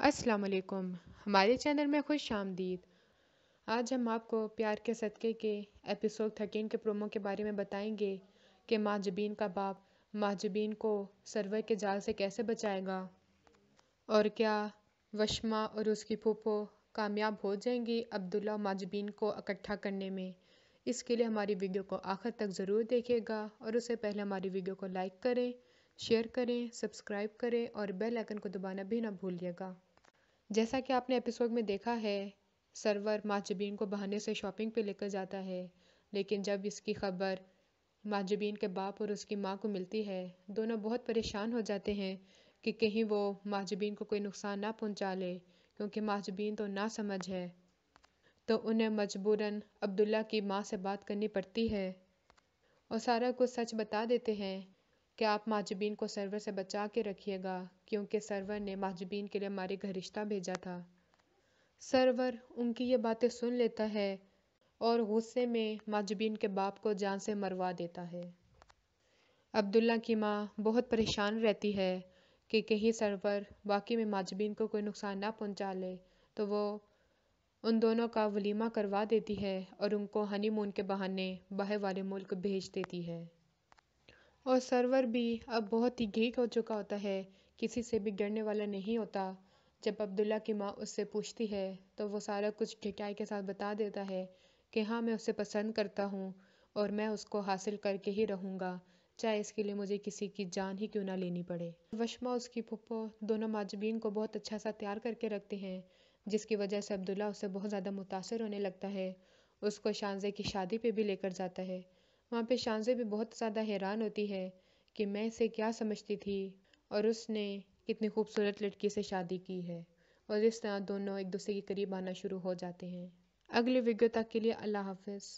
السلام علیکم، ہمارے چینل میں خوش آمدید۔ آج ہم آپ کو پیار کے صدقے کے ایپیسوڈ 13 کے پرومو کے بارے میں بتائیں گے کہ ماجبین کا باپ ماجبین کو سرور کے جال سے کیسے بچائے گا، اور کیا وشما اور اس کی پھوپھو کامیاب ہو جائیں گی عبداللہ اور ماجبین کو اکٹھا کرنے میں۔ اس کے لیے ہماری ویڈیو کو آخر تک ضرور دیکھیے گا، اور اس سے پہلے ہماری ویڈیو کو لائک کریں، شیئر کریں، سبسکرائب کریں اور بیل آئیکن کو دبانا بھی نہ بھولیے گا۔ جیسا کہ آپ نے ایپیسوڈ میں دیکھا ہے، سرور ماجبین کو بہانے سے شاپنگ پہ لے کر جاتا ہے، لیکن جب اس کی خبر ماجبین کے باپ اور اس کی ماں کو ملتی ہے، دونوں بہت پریشان ہو جاتے ہیں کہ کہیں وہ ماجبین کو کوئی نقصان نہ پہنچا لے، کیونکہ ماجبین تو ناسمجھ ہے۔ تو انہیں مجبوراً عبداللہ کی ماں سے بات کرنی پڑتی ہے اور سارا کچھ سچ بتا دیتے ہیں کہ آپ ماجبین کو سرور سے بچا کے رکھیے گا، کیونکہ سرور نے ماجبین کے لیے ہمارے گھر رشتہ بھیجا تھا۔ سرور ان کی یہ باتیں سن لیتا ہے اور غصے میں ماجبین کے باپ کو جان سے مروا دیتا ہے۔ عبداللہ کی ماں بہت پریشان رہتی ہے کہ کہیں سرور واقعی میں ماجبین کو کوئی نقصان نہ پہنچا لے، تو وہ ان دونوں کا ولیمہ کروا دیتی ہے اور ان کو ہنی مون کے بہانے باہر والے ملک بھیج دیتی ہے۔ اور سرور بھی اب بہت ہی ڈھیٹ ہو چکا ہوتا ہے، کسی سے بھی ڈرنے والا نہیں ہوتا۔ جب عبداللہ کی ماں اس سے پوچھتی ہے تو وہ سارا کچھ ڈھٹائی کے ساتھ بتا دیتا ہے کہ ہاں، میں اسے پسند کرتا ہوں اور میں اس کو حاصل کر کے ہی رہوں گا، چاہے اس کے لیے مجھے کسی کی جان ہی کیوں نہ لینی پڑے۔ وشما اور اس کی پھپھو دونوں ماجبین کو بہت اچھا سا تیار کر کے رکھتے ہیں، جس کی وجہ سے عبداللہ اس سے بہت زیادہ متاثر ہونے لگتا ہے، اس کو شانزے کی شادی پہ بھی لے کر جاتا ہے۔ وہاں پہ شانزے بھی بہت زیادہ حیران ہوتی ہے کہ میں اسے کیا سمجھتی تھی اور اس نے کتنی خوبصورت لڑکی سے شادی کی ہے، اور اس طرح دونوں ایک دوسرے کے قریب آنا شروع ہو جاتے ہیں۔ اگلی ویڈیو تک کے لیے اللہ حافظ۔